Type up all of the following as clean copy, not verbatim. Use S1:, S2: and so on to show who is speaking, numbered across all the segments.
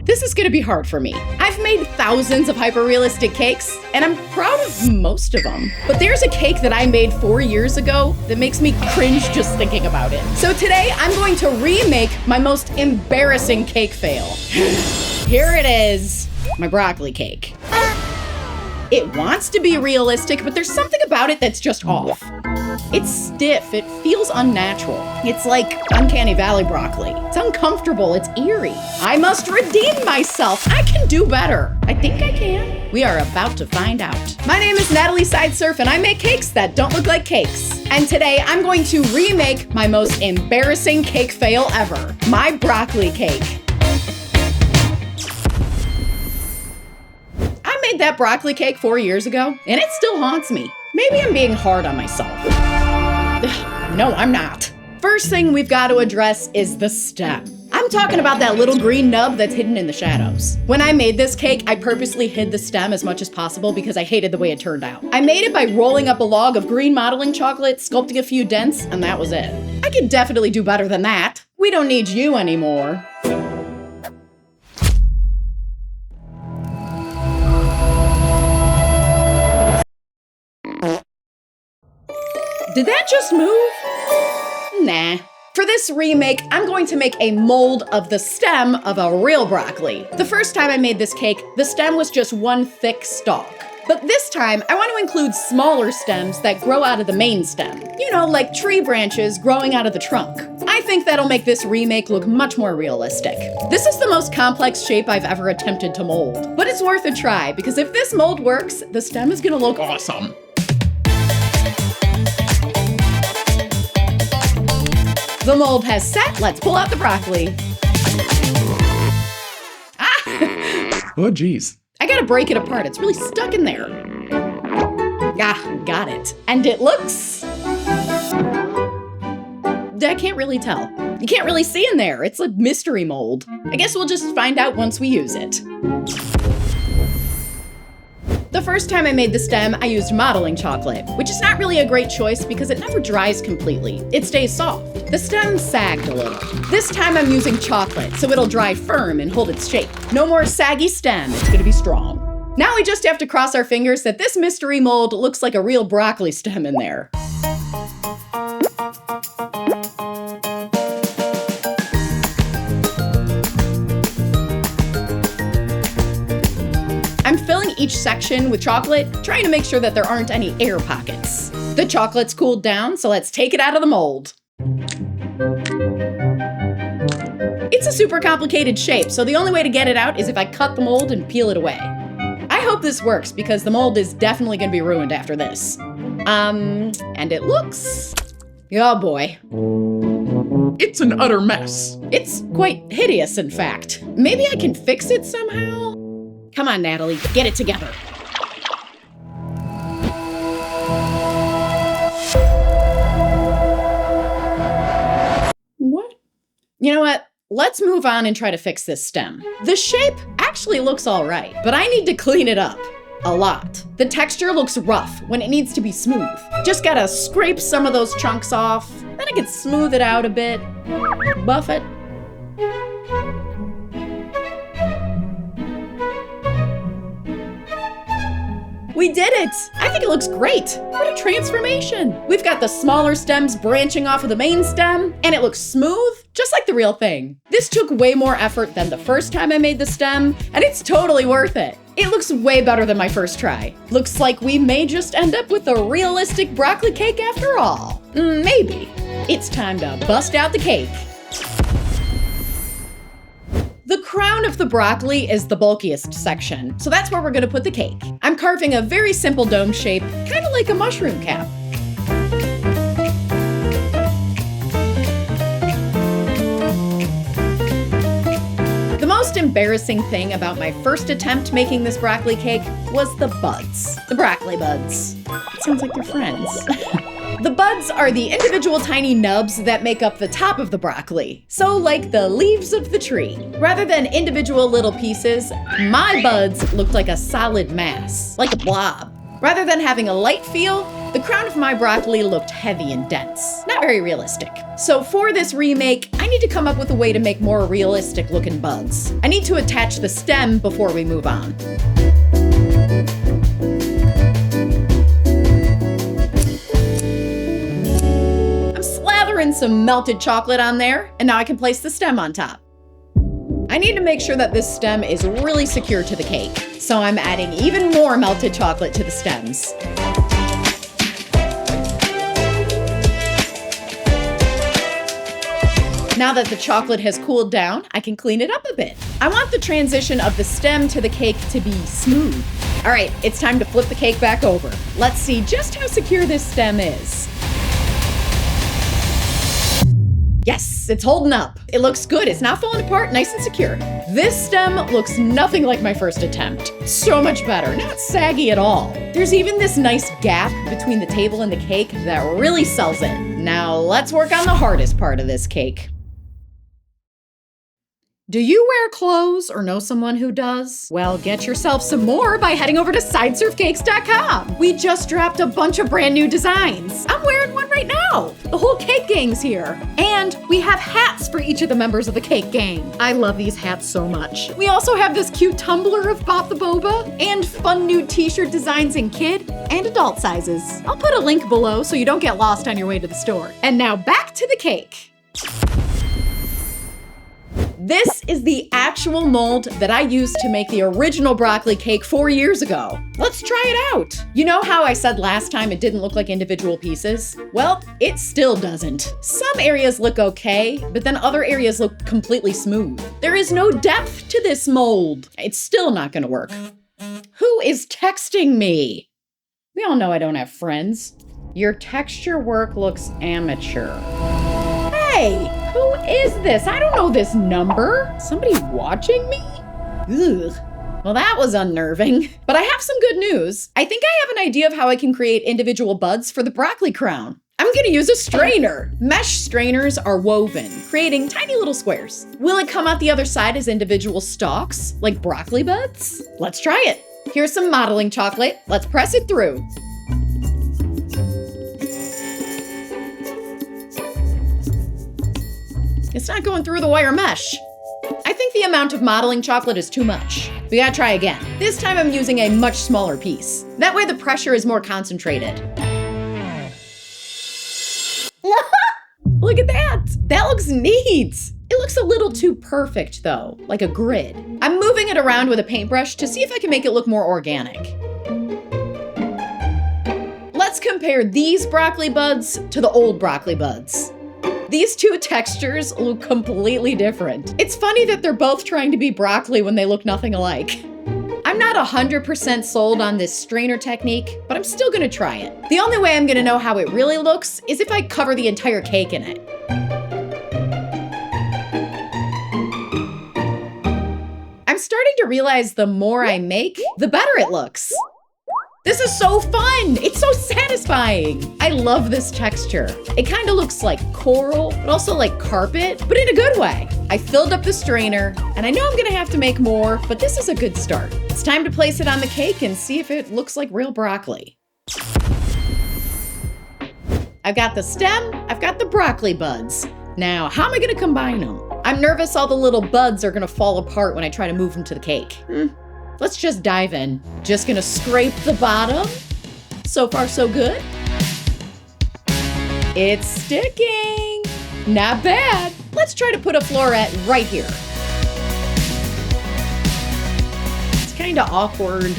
S1: This is gonna be hard for me. I've made thousands of hyperrealistic cakes, and I'm proud of most of them. But there's a cake that I made 4 years ago that makes me cringe just thinking about it. So today, I'm going to remake my most embarrassing cake fail. Here it is, my broccoli cake. It wants to be realistic, but there's something about it that's just off. It's stiff, it feels unnatural. It's like Uncanny Valley broccoli. It's uncomfortable, it's eerie. I must redeem myself. I can do better. I think I can. We are about to find out. My name is Natalie Sideserf, and I make cakes that don't look like cakes. And today I'm going to remake my most embarrassing cake fail ever, my broccoli cake. I made that broccoli cake 4 years ago, and it still haunts me. Maybe I'm being hard on myself. No, I'm not. First thing we've got to address is the stem. I'm talking about that little green nub that's hidden in the shadows. When I made this cake, I purposely hid the stem as much as possible because I hated the way it turned out. I made it by rolling up a log of green modeling chocolate, sculpting a few dents, and that was it. I could definitely do better than that. We don't need you anymore. Did that just move? Nah. For this remake, I'm going to make a mold of the stem of a real broccoli. The first time I made this cake, the stem was just one thick stalk. But this time, I want to include smaller stems that grow out of the main stem. You know, like tree branches growing out of the trunk. I think that'll make this remake look much more realistic. This is the most complex shape I've ever attempted to mold. But it's worth a try, because if this mold works, the stem is gonna look awesome. The mold has set, let's pull out the broccoli. Ah!
S2: Oh, geez.
S1: I gotta break it apart, it's really stuck in there. Ah, got it. And it looks... I can't really tell. You can't really see in there, it's a mystery mold. I guess we'll just find out once we use it. The first time I made the stem, I used modeling chocolate, which is not really a great choice because it never dries completely. It stays soft. The stem sagged a little. This time I'm using chocolate, so it'll dry firm and hold its shape. No more saggy stem, it's gonna be strong. Now we just have to cross our fingers that this mystery mold looks like a real broccoli stem in there. I'm filling each section with chocolate, trying to make sure that there aren't any air pockets. The chocolate's cooled down, so let's take it out of the mold. It's a super complicated shape, so the only way to get it out is if I cut the mold and peel it away. I hope this works because the mold is definitely gonna be ruined after this. And it looks... oh boy.
S2: It's an utter mess.
S1: It's quite hideous, in fact. Maybe I can fix it somehow? Come on, Natalie, get it together. What? You know what? Let's move on and try to fix this stem. The shape actually looks all right, but I need to clean it up. A lot. The texture looks rough when it needs to be smooth. Just gotta scrape some of those chunks off, then I can smooth it out a bit, buff it. We did it! I think it looks great. What a transformation. We've got the smaller stems branching off of the main stem, and it looks smooth, just like the real thing. This took way more effort than the first time I made the stem, and it's totally worth it. It looks way better than my first try. Looks like we may just end up with a realistic broccoli cake after all. Maybe. It's time to bust out the cake. The crown of the broccoli is the bulkiest section, so that's where we're gonna put the cake. I'm carving a very simple dome shape, kind of like a mushroom cap. The most embarrassing thing about my first attempt making this broccoli cake was the buds. The broccoli buds. It sounds like they're friends. The buds are the individual tiny nubs that make up the top of the broccoli. So like the leaves of the tree. Rather than individual little pieces, my buds looked like a solid mass, like a blob. Rather than having a light feel, The crown of my broccoli looked heavy and dense, not very realistic. So for this remake, I need to come up with a way to make more realistic looking buds. I need to attach the stem before we move on. I'm slathering some melted chocolate on there, and now I can place the stem on top. I need to make sure that this stem is really secure to the cake, so I'm adding even more melted chocolate to the stems. Now that the chocolate has cooled down, I can clean it up a bit. I want the transition of the stem to the cake to be smooth. All right, it's time to flip the cake back over. Let's see just how secure this stem is. Yes, it's holding up. It looks good. It's not falling apart, nice and secure. This stem looks nothing like my first attempt. So much better, not saggy at all. There's even this nice gap between the table and the cake that really sells it. Now let's work on the hardest part of this cake. Do you wear clothes or know someone who does? Well, get yourself some more by heading over to sideserfcakes.com. We just dropped a bunch of brand new designs. I'm wearing one right now. The whole cake gang's here. And we have hats for each of the members of the cake gang. I love these hats so much. We also have this cute tumbler of Bop the Boba and fun new t-shirt designs in kid and adult sizes. I'll put a link below so you don't get lost on your way to the store. And now back to the cake. This is the actual mold that I used to make the original broccoli cake 4 years ago. Let's try it out. You know how I said last time it didn't look like individual pieces? Well, it still doesn't. Some areas look okay, but then other areas look completely smooth. There is no depth to this mold. It's still not gonna work. Who is texting me? We all know I don't have friends. Your texture work looks amateur. Hey, who is this? I don't know this number. Somebody watching me? Ugh. Well, that was unnerving. But I have some good news. I think I have an idea of how I can create individual buds for the broccoli crown. I'm gonna use a strainer. Mesh strainers are woven, creating tiny little squares. Will it come out the other side as individual stalks, like broccoli buds? Let's try it. Here's some modeling chocolate. Let's press it through. It's not going through the wire mesh. I think the amount of modeling chocolate is too much. We gotta try again. This time I'm using a much smaller piece. That way the pressure is more concentrated. Look at that! That looks neat! It looks a little too perfect though, like a grid. I'm moving it around with a paintbrush to see if I can make it look more organic. Let's compare these broccoli buds to the old broccoli buds. These two textures look completely different. It's funny that they're both trying to be broccoli when they look nothing alike. I'm not 100% sold on this strainer technique, but I'm still gonna try it. The only way I'm gonna know how it really looks is if I cover the entire cake in it. I'm starting to realize the more I make, the better it looks. This is so fun! It's so satisfying! I love this texture. It kind of looks like coral, but also like carpet, but in a good way. I filled up the strainer, and I know I'm gonna have to make more, but this is a good start. It's time to place it on the cake and see if it looks like real broccoli. I've got the stem, I've got the broccoli buds. Now, how am I gonna combine them? I'm nervous all the little buds are gonna fall apart when I try to move them to the cake. Let's just dive in. Just gonna scrape the bottom. So far, so good. It's sticking. Not bad. Let's try to put a floret right here. It's kind of awkward.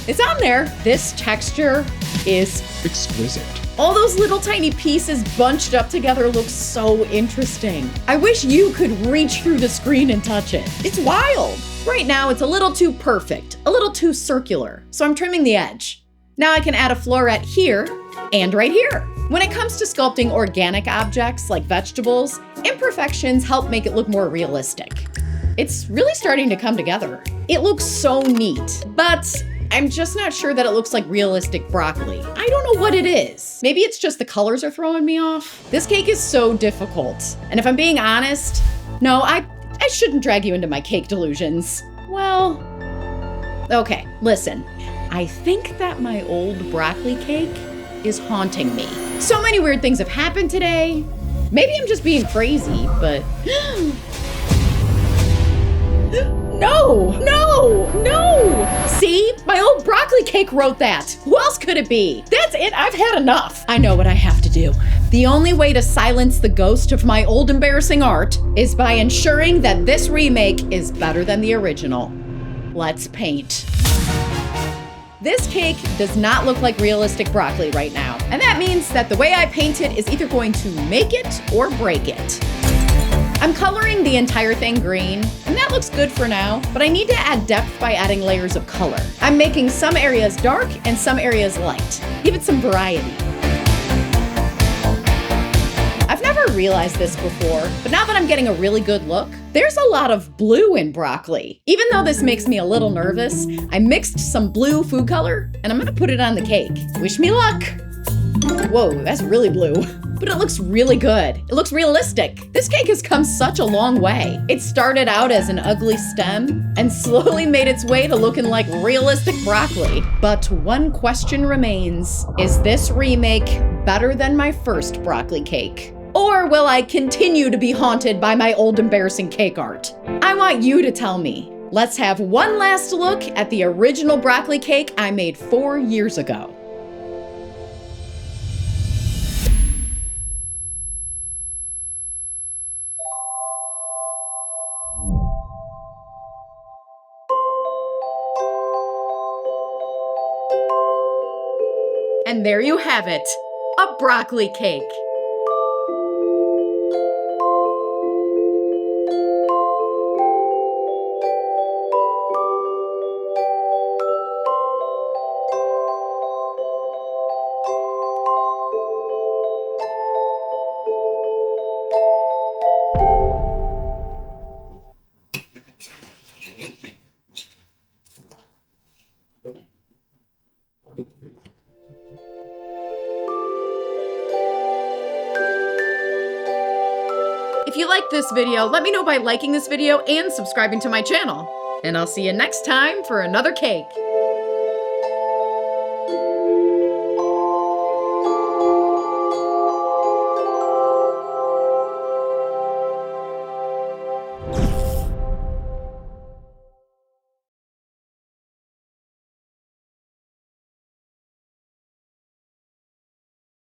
S1: It's on there. This texture is
S2: Exquisite.
S1: all those little tiny pieces bunched up together look so interesting. I wish you could reach through the screen and touch it. It's wild. Right now, it's a little too perfect, a little too circular, so I'm trimming the edge. Now I can add a floret here and right here. When it comes to sculpting organic objects like vegetables, imperfections help make it look more realistic. It's really starting to come together. It looks so neat, but I'm just not sure that it looks like realistic broccoli. I don't know what it is. Maybe it's just the colors are throwing me off. This cake is so difficult. And if I'm being honest, no, I shouldn't drag you into my cake delusions. Well, okay, listen. I think that my old broccoli cake is haunting me. So many weird things have happened today. Maybe I'm just being crazy, but... No! No! No! See? My old broccoli cake wrote that. Who else could it be? That's it. I've had enough. I know what I have to do. The only way to silence the ghost of my old embarrassing art is by ensuring that this remake is better than the original. Let's paint. This cake does not look like realistic broccoli right now, and that means that the way I paint it is either going to make it or break it. I'm coloring the entire thing green, and that looks good for now, but I need to add depth by adding layers of color. I'm making some areas dark and some areas light. Give it some variety. I've never realized this before, but now that I'm getting a really good look, there's a lot of blue in broccoli. Even though this makes me a little nervous, I mixed some blue food color, and I'm gonna put it on the cake. Wish me luck. Whoa, that's really blue. But it looks really good. It looks realistic. This cake has come such a long way. It started out as an ugly stem and slowly made its way to looking like realistic broccoli. But one question remains. Is this remake better than my first broccoli cake? Or will I continue to be haunted by my old embarrassing cake art? I want you to tell me. Let's have one last look at the original broccoli cake I made 4 years ago. And there you have it, a broccoli cake. If you like this video, let me know by liking this video and subscribing to my channel. And I'll see you next time for another cake.